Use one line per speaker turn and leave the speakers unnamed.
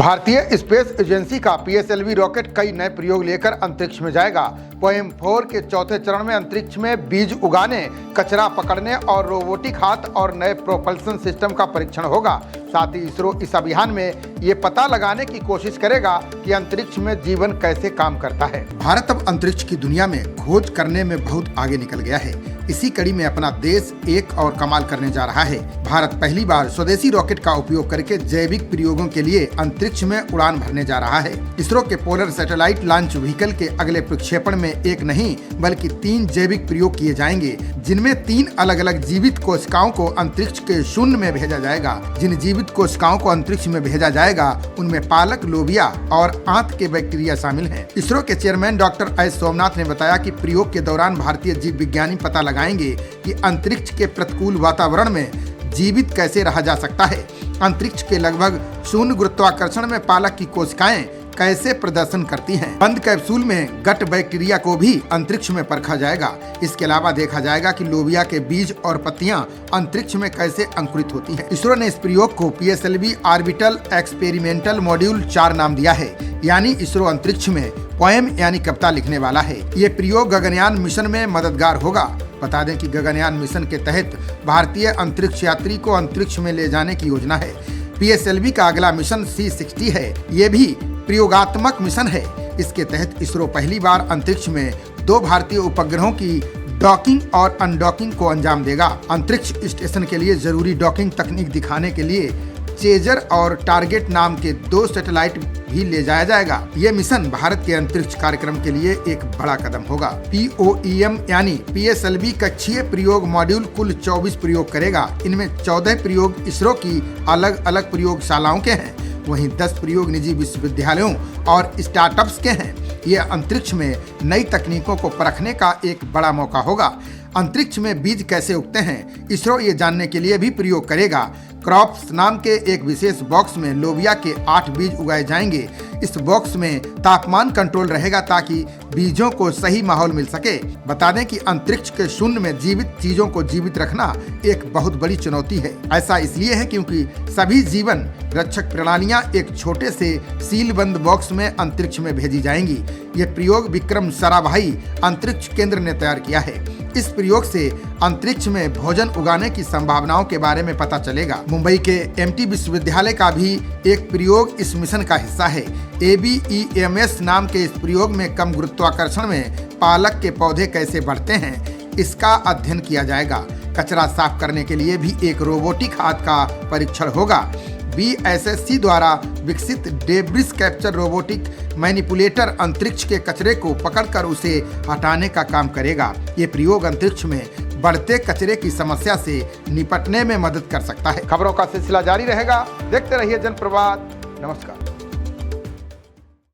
भारतीय space agency का PSLV rocket कई नए प्रयोग लेकर अंतरिक्ष में जाएगा। पोएम-4 के चौथे चरण में अंतरिक्ष में बीज उगाने, कचरा पकड़ने और रोबोटिक हाथ और नए प्रोपल्सन सिस्टम का परीक्षण होगा। साथ ही इसरो इस अभियान में ये पता लगाने की कोशिश करेगा कि अंतरिक्ष में जीवन कैसे काम करता है। भारत अब अंतरिक्ष की दुनिया में खोज करने में बहुत आगे निकल गया है। इसी कड़ी में अपना देश एक और कमाल करने जा रहा है। भारत पहली बार स्वदेशी रॉकेट का उपयोग करके जैविक प्रयोगों के लिए अंतरिक्ष में उड़ान भरने जा रहा है। इसरो के पोलर सैटेलाइट लॉन्च व्हीकल के अगले प्रक्षेपण में एक नहीं बल्कि 3 जैविक प्रयोग किए जाएंगे, जिनमें 3 अलग अलग जीवित कोशिकाओं को अंतरिक्ष के शून्य में भेजा जाएगा। जिन जीवित कोशिकाओं को अंतरिक्ष में भेजा जाएगा उनमें पालक, लोबिया और आंत के बैक्टीरिया शामिल हैं। इसरो के चेयरमैन डॉक्टर एस सोमनाथ ने बताया कि प्रयोग के दौरान भारतीय जीव विज्ञानी पता लगाएंगे कि अंतरिक्ष के प्रतिकूल वातावरण में जीवित कैसे रहा जा सकता है। अंतरिक्ष के लगभग शून्य गुरुत्वाकर्षण में पालक की कोशिकाएं कैसे प्रदर्शन करती हैं। बंद कैप्सूल में गट बैक्टीरिया को भी अंतरिक्ष में परखा जाएगा। इसके अलावा देखा जाएगा कि लोबिया के बीज और पत्तियां अंतरिक्ष में कैसे अंकुरित होती हैं। इसरो ने इस प्रयोग को पीएसएलवी ऑर्बिटल एक्सपेरिमेंटल मॉड्यूल 4 नाम दिया है, यानी इसरो अंतरिक्ष में पोएम यानी कविता लिखने वाला है। ये प्रयोग गगनयान मिशन में मददगार होगा। बता दें कि गगनयान मिशन के तहत भारतीय अंतरिक्ष यात्री को अंतरिक्ष में ले जाने की योजना है। पीएसएलवी का अगला मिशन C60 है। ये भी प्रयोगात्मक मिशन है। इसके तहत इसरो पहली बार अंतरिक्ष में 2 भारतीय उपग्रहों की डॉकिंग और अनडॉकिंग को अंजाम देगा। अंतरिक्ष स्टेशन के लिए जरूरी डॉकिंग तकनीक दिखाने के लिए चेजर और टारगेट नाम के 2 सैटेलाइट भी ले जाया जाएगा। ये मिशन भारत के अंतरिक्ष कार्यक्रम के लिए एक बड़ा कदम होगा। POEM यानी पीएसएलवी कक्षीय प्रयोग मॉड्यूल कुल 24 प्रयोग करेगा। इनमें 14 प्रयोग इसरो की अलग अलग प्रयोगशालाओं के हैं, वहीं 10 प्रयोग निजी विश्वविद्यालयों और स्टार्टअप्स के हैं। ये अंतरिक्ष में नई तकनीकों को परखने का एक बड़ा मौका होगा। अंतरिक्ष में बीज कैसे उगते हैं, इसरो ये जानने के लिए भी प्रयोग करेगा। क्रॉप्स नाम के एक विशेष बॉक्स में लोबिया के 8 बीज उगाए जाएंगे। इस बॉक्स में तापमान कंट्रोल रहेगा ताकि बीजों को सही माहौल मिल सके। बता दें कि अंतरिक्ष के शून्य में जीवित चीजों को जीवित रखना एक बहुत बड़ी चुनौती है। ऐसा इसलिए है क्योंकि सभी जीवन रक्षक प्रणालियां एक छोटे से सीलबंद बॉक्स में अंतरिक्ष में भेजी जाएंगी। ये प्रयोग विक्रम साराभाई अंतरिक्ष केंद्र ने तैयार किया है। इस प्रयोग से अंतरिक्ष में भोजन उगाने की संभावनाओं के बारे में पता चलेगा। मुंबई के MT विश्वविद्यालय का भी एक प्रयोग इस मिशन का हिस्सा है। ABEMS नाम के इस प्रयोग में कम गुरुत्वाकर्षण में पालक के पौधे कैसे बढ़ते हैं, इसका अध्ययन किया जाएगा। कचरा साफ करने के लिए भी एक रोबोटिक हाथ का परीक्षण होगा। BSSC द्वारा विकसित डेब्रिस कैप्चर रोबोटिक मैनिपुलेटर अंतरिक्ष के कचरे को पकड़कर उसे हटाने का काम करेगा। ये प्रयोग अंतरिक्ष में बढ़ते कचरे की समस्या से निपटने में मदद कर सकता है। खबरों का सिलसिला जारी रहेगा। देखते रहिए जनप्रवाद। नमस्कार।